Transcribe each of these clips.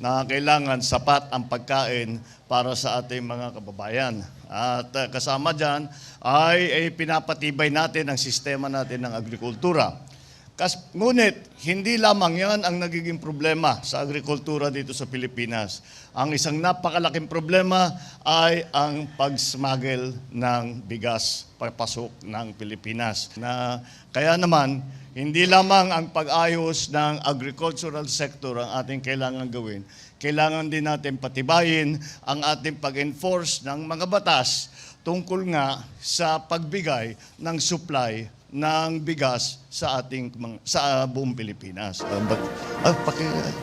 na kailangan sapat ang pagkain para sa ating mga kababayan. At kasama dyan ay pinapatibay natin ang sistema natin ng agrikultura. Ngunit, hindi lamang yan ang nagiging problema sa agrikultura dito sa Pilipinas. Ang isang napakalaking problema ay ang pag-smuggle ng bigas papasok ng Pilipinas. Kaya naman, hindi lamang ang pag-ayos ng agricultural sector ang ating kailangan gawin. Kailangan din natin patibayin ang ating pag-enforce ng mga batas tungkol nga sa pagbigay ng supply ng bigas sa buong Pilipinas.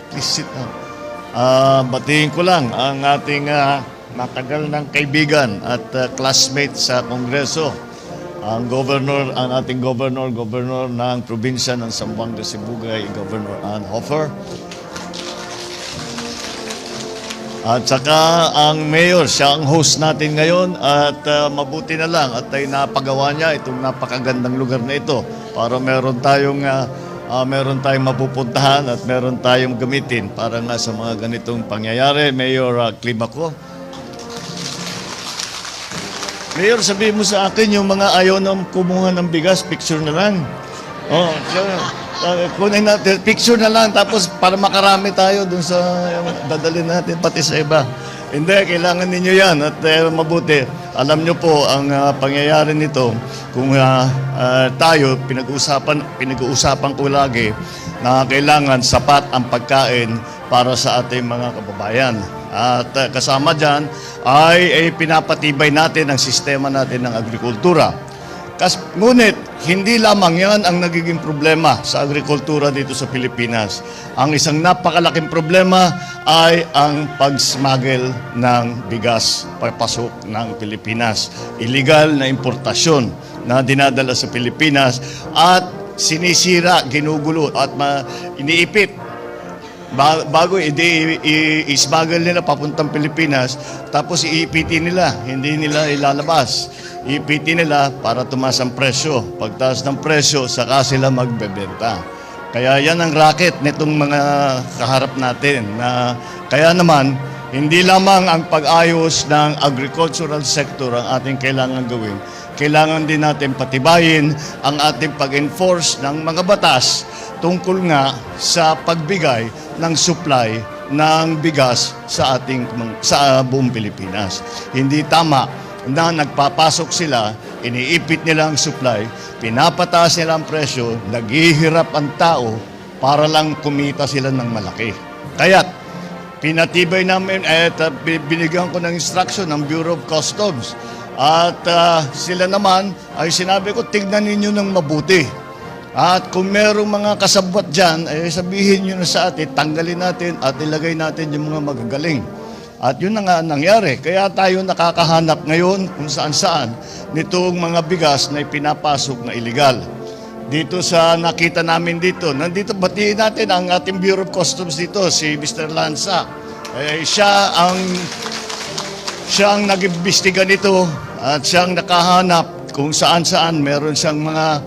Please sit down. Batiin ko lang ang ating matagal ng kaibigan at classmate sa Kongreso, ang ating governor ng probinsya ng Zamboanga, Sibugay, Governor Ann Hofer. At saka ang mayor, siya ang host natin ngayon at mabuti na lang at ay napagawa niya itong napakagandang lugar na ito para meron tayong mapupuntahan at meron tayong gamitin para nga sa mga ganitong pangyayari. Mayor Climaco. Mayor, sabihin mo sa akin yung mga ayaw na kumuha ng bigas, picture na lang. Kunin natin, picture na lang, tapos para makarami tayo dun sa dadalhin natin pati sa iba. Hindi, kailangan ninyo yan at mabuti. Alam nyo po ang pangyayari nito kung tayo, pinag-uusapan ko lagi na kailangan sapat ang pagkain para sa ating mga kababayan. At kasama dyan ay pinapatibay natin ang sistema natin ng agrikultura. Ngunit, hindi lamang yan ang nagiging problema sa agrikultura dito sa Pilipinas. Ang isang napakalaking problema ay ang pag-smuggle ng bigas papasok ng Pilipinas. Illegal na importasyon na dinadala sa Pilipinas at sinisira, ginugulo at iniipit. Bago i-smuggle nila papuntang Pilipinas, tapos iipitin nila, hindi nila ilalabas. Iipitin nila para tumaas ang presyo. Pagtaas ng presyo, saka sila magbebenta. Kaya yan ang racket nitong mga kaharap natin. Kaya naman, hindi lamang ang pag-ayos ng agricultural sector ang ating kailangan gawin. Kailangan din natin patibayin ang ating pag-enforce ng mga batas tungkol nga sa pagbigay ng supply ng bigas sa buong Pilipinas. Hindi tama na nagpapasok sila, iniipit nila ang supply, pinapataas nila ang presyo, naghihirap ang tao para lang kumita sila ng malaki. Kaya pinatibay namin at binigyan ko ng instruction ng Bureau of Customs. At sila naman ay sinabi ko, tignan ninyo ng mabuti. At kung merong mga kasabwat dyan, ay sabihin nyo na sa atin, tanggalin natin at ilagay natin yung mga magagaling. At yun na nga nangyari. Kaya tayo nakakahanap ngayon kung saan-saan nitong mga bigas na ipinapasok na iligal. Dito sa nakita namin dito, nandito batiin natin ang ating Bureau of Customs dito, si Mr. Lanza. Siya ang nag-imbestiga nito at siyang nakahanap kung saan-saan meron siyang mga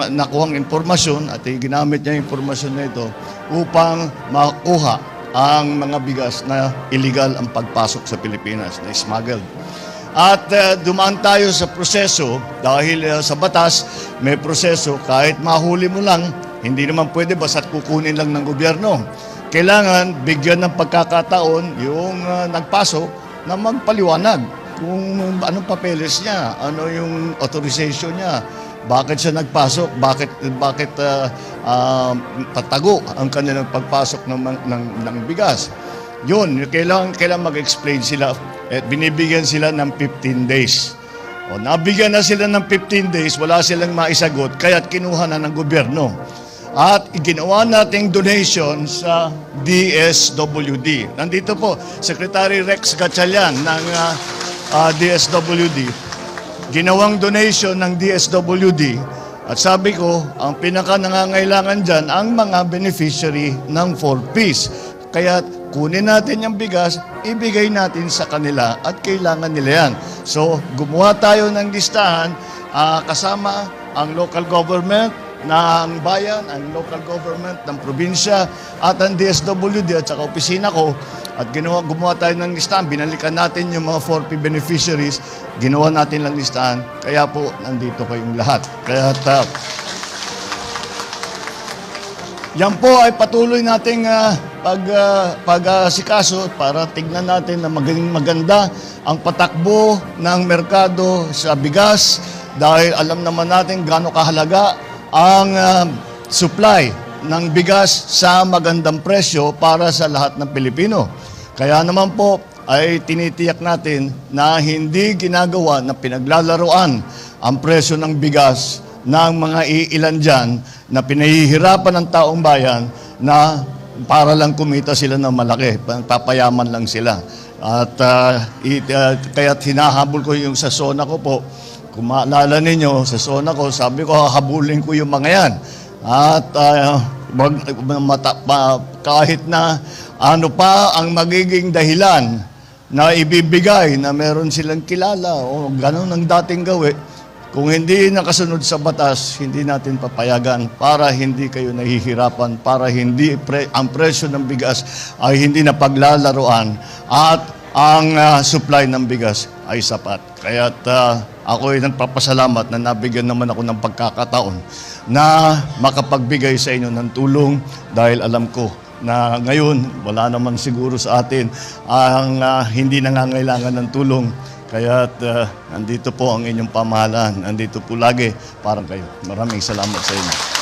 nakuhang impormasyon at ginamit niya yung impormasyon na ito upang makuha ang mga bigas na illegal ang pagpasok sa Pilipinas, na smuggled. At dumaan tayo sa proseso dahil sa batas may proseso, kahit mahuli mo lang, hindi naman pwede basta't kukunin lang ng gobyerno. Kailangan bigyan ng pagkakataon yung nagpasok na magpaliwanag kung anong papeles niya, ano yung authorization niya, bakit siya nagpasok, bakit patago ang kanilang pagpasok ng bigas. Yun, kailangan mag-explain sila at binibigyan sila ng 15 days. O nabigyan na sila ng 15 days, wala silang maisagot, kaya't kinuha na ng gobyerno. At ginawa nating donation sa DSWD. Nandito po, Secretary Rex Gatchalian ng DSWD. Ginawang donation ng DSWD at sabi ko, ang pinaka-nangangailangan dyan, ang mga beneficiary ng 4Ps. Kaya kunin natin yung bigas, ibigay natin sa kanila at kailangan nila yan. So, gumawa tayo ng listahan kasama ang local government, ng bayan, ang local government, ng probinsya, at ang DSWD at saka opisina ko. At gumawa tayo ng listahan, binalikan natin yung mga 4P beneficiaries, ginawa natin lang listahan, kaya po nandito kayong lahat. Kaya yan po ay patuloy nating pag-asikaso para tignan natin na maging maganda ang patakbo ng merkado sa bigas dahil alam naman natin gaano kahalaga ang supply ng bigas sa magandang presyo para sa lahat ng Pilipino. Kaya naman po ay tinitiyak natin na hindi ginagawa na pinaglalaruan ang presyo ng bigas ng mga iilan dyan na pinahihirapan ng taong bayan na para lang kumita sila ng malaki, papayaman lang sila. At kaya't hinahabol ko yung sa zona ko po. Kung maalala ninyo, sa zona ko, sabi ko, hahabulin ko yung mga yan. At kahit na ano pa ang magiging dahilan na ibibigay na meron silang kilala o ganun ang dating gawi, kung hindi nakasunod sa batas, hindi natin papayagan para hindi kayo nahihirapan, para hindi ang presyo ng bigas ay hindi na paglalaruan at ang supply ng bigas ay sapat. Kaya ako ay nagpapasalamat na nabigyan naman ako ng pagkakataon na makapagbigay sa inyo ng tulong dahil alam ko na ngayon wala naman siguro sa atin ang hindi nangangailangan ng tulong. Kaya nandito po ang inyong pamahalaan. Nandito po lagi para kayo. Maraming salamat sa inyo.